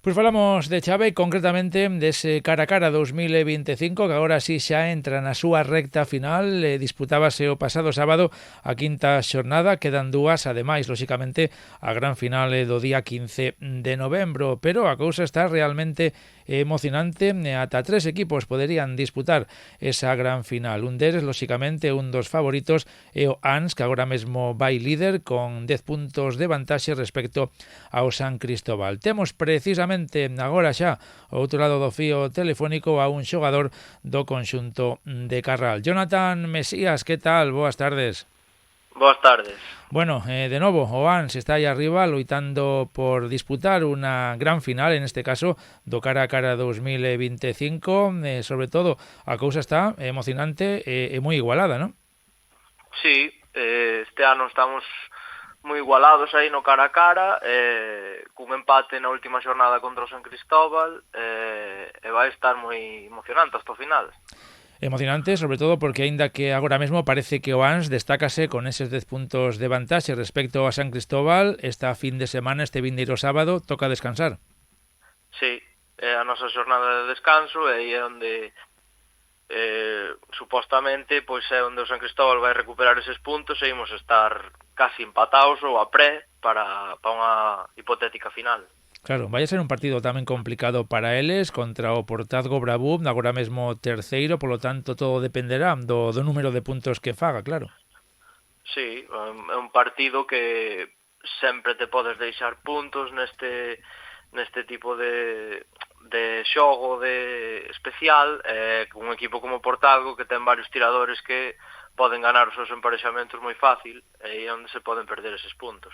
Pois falamos de Chave e concretamente dese cara a cara 2025 que agora sí xa entra na súa recta final. Disputábase o pasado sábado a quinta xornada, quedan dúas, ademais, lóxicamente, a gran final do día 15 de novembro, pero a cousa está realmente emocionante. Ata tres equipos poderían disputar esa gran final. Un deles, lóxicamente, un dos favoritos é o ANS, que agora mesmo vai líder con 10 puntos de vantaxe respecto ao San Cristóbal. Temos precisamente agora xa ao outro lado do fío telefónico a un xogador do conxunto de Carral. Jonathan Mesías, que tal? Boas tardes. Boas tardes. Bueno, de novo, o ANS está aí arriba loitando por disputar unha gran final, en este caso do cara a cara 2025. Sobre todo, a cousa está emocionante e moi igualada, non? Sí, este ano estamos moi igualados aí no cara a cara, cun empate na última xornada contra o San Cristóbal, e vai estar moi emocionante hasta o final. Emocionante, sobre todo porque aínda que agora mesmo parece que o ANS destácase con eses 10 puntos de vantaxe respecto a San Cristóbal, esta fin de semana, este vindeiro sábado, toca descansar. Sí, é a nosa xornada de descanso e aí é onde supostamente pois é onde o San Cristóbal vai recuperar eses puntos e imos estar casi empatados ou a pré para unha hipotética final. Claro, vai a ser un partido tamén complicado para eles contra o Portazgo Bravú, agora mesmo terceiro, polo tanto todo dependerá do número de puntos que faga, claro. Sí, é un partido que sempre te podes deixar puntos neste tipo de xogo de especial, un equipo como Portazgo que ten varios tiradores que poden ganar os seus emparexamentos moi fácil e é onde se poden perder eses puntos.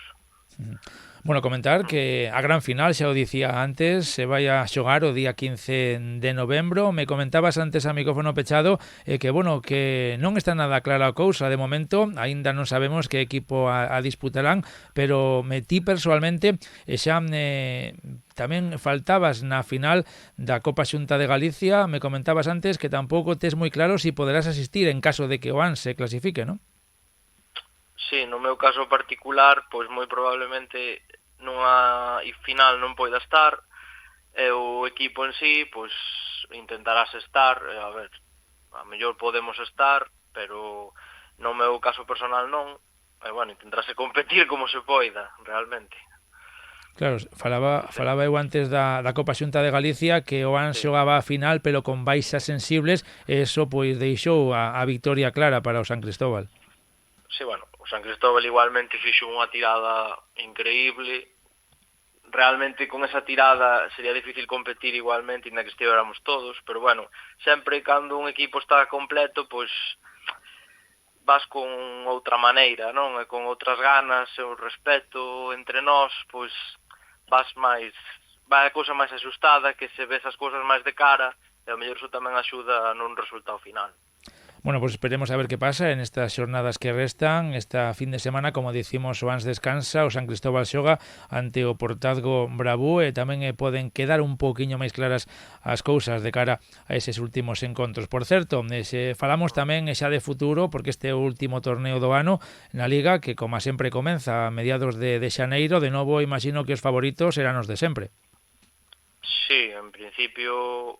Bueno, comentar que a gran final, xa o dicía antes, se vai a xogar o día 15 de novembro. Me comentabas antes a micrófono pechado que, bueno, que non está nada clara a cousa de momento, aínda non sabemos que equipo a disputarán, pero ti personalmente xa tamén faltabas na final da Copa Xunta de Galicia. Me comentabas antes que tampouco tes moi claro si poderás asistir en caso de que o ANS se clasifique, non? Sí, no meu caso particular, pois moi probablemente nunha final non poida estar, e o equipo en sí, pois intentarás estar, a ver, a mellor podemos estar, pero no meu caso personal non, e bueno, intentarase competir como se poida, realmente. Claro, falaba eu antes da Copa Xunta de Galicia que o ANS Sí, xogaba a final pero con baixas sensibles e iso pois deixou a victoria clara para o San Cristóbal. sí, bueno, o San Cristóbal igualmente fixo unha tirada increíble. Realmente con esa tirada sería difícil competir igualmente, ainda que estivéramos todos, pero bueno, sempre cando un equipo está completo, pois vas con outra maneira, non? E con outras ganas, e o respeto entre nós, pois vai a cousa máis axustada, que se ves as cousas máis de cara, e ao mellor iso tamén axuda nun resultado final. Bueno, pues esperemos a ver qué pasa en estas jornadas que restan. Esta fin de semana, como decimos, o ANS descansa, o San Cristóbal xoga ante o Portazgo Bravú e tamén poden quedar un pouquiño máis claras as cousas de cara a eses últimos encontros. Por certo, falamos tamén xa de futuro, porque este é o último torneo do ano na Liga, que como sempre comeza a mediados de xaneiro. De novo, imagino que os favoritos serán os de sempre. Sí, en principio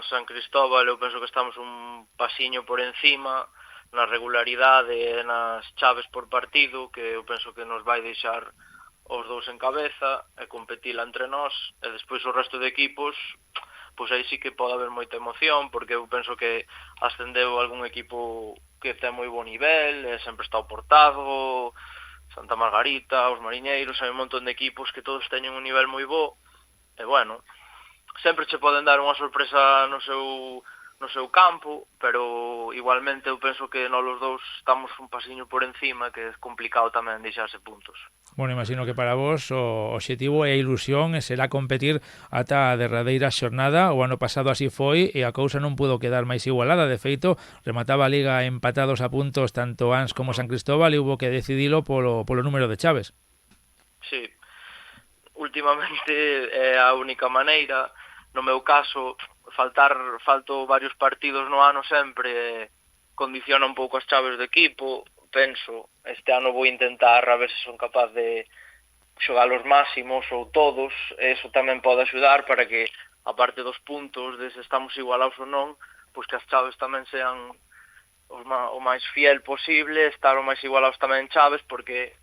San Cristóbal eu penso que estamos un pasiño por encima na regularidade e nas chaves por partido, que eu penso que nos vai deixar os dous en cabeza e competila entre nós, e despois o resto de equipos, pois aí sí que pode haber moita emoción, porque eu penso que ascendeu algún equipo que ten moi bo nivel, e sempre está o Portazgo, Santa Margarita, os Mariñeiros, hai un montón de equipos que todos teñen un nivel moi bo, e bueno, sempre che poden dar unha sorpresa no seu campo, pero igualmente eu penso que nós os dous estamos un pasiño por encima, que é complicado tamén deixarse puntos. Bueno, imagino que para vos o obxectivo e a ilusión será competir ata a derradeira xornada. O ano pasado así foi e a cousa non pudo quedar máis igualada. De feito, remataba a Liga empatados a puntos tanto ANS como San Cristóbal e hubo que decidilo polo número de chaves. Sí, últimamente é a única maneira. No meu caso, falto varios partidos no ano sempre, condiciona un pouco as chaves do equipo. Penso, este ano vou intentar a ver se son capaz de xogar os máximos ou todos, eso tamén pode axudar para que, aparte dos puntos, de se estamos igualados ou non, pois que as chaves tamén sean o máis fiel posible, estar o máis igualados tamén en chaves, porque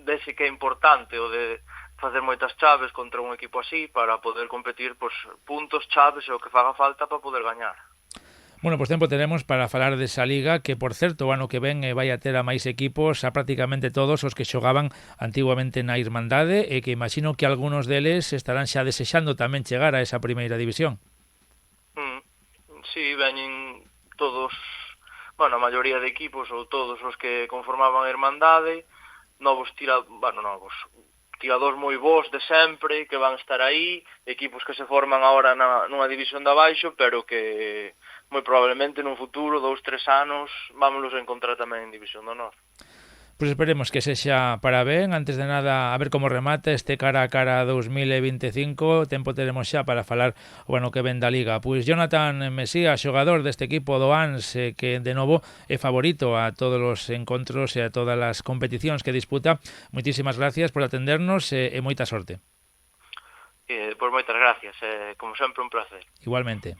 dese que é importante o de facer moitas chaves contra un equipo así para poder competir, pois, puntos, chaves e o que faga falta para poder gañar. Bueno, pois tempo teremos para falar desa liga que, por certo, o ano que ven vai a ter a máis equipos, a prácticamente todos os que xogaban antiguamente na Irmandade, e que imagino que algúns deles estarán xa desexando tamén chegar a esa primeira división. Sí, veñen todos, bueno, a maioría de equipos ou todos os que conformaban a Irmandade, novos tiradores moi bons de sempre, que van estar aí, equipos que se forman agora nunha división de abaixo, pero que moi probablemente nun futuro, 2-3 anos, vámonos a encontrar tamén en división do honor. Pois esperemos que sexa para ben. Antes de nada, a ver como remata este cara a cara 2025. Tempo teremos xa para falar o ano que ven da Liga. Pois Jonathan Mesía, xogador deste equipo do ANS, que de novo é favorito a todos os encontros e a todas as competicións que disputa. Moitísimas gracias por atendernos e moita sorte. Pois moitas gracias, como sempre un placer. Igualmente.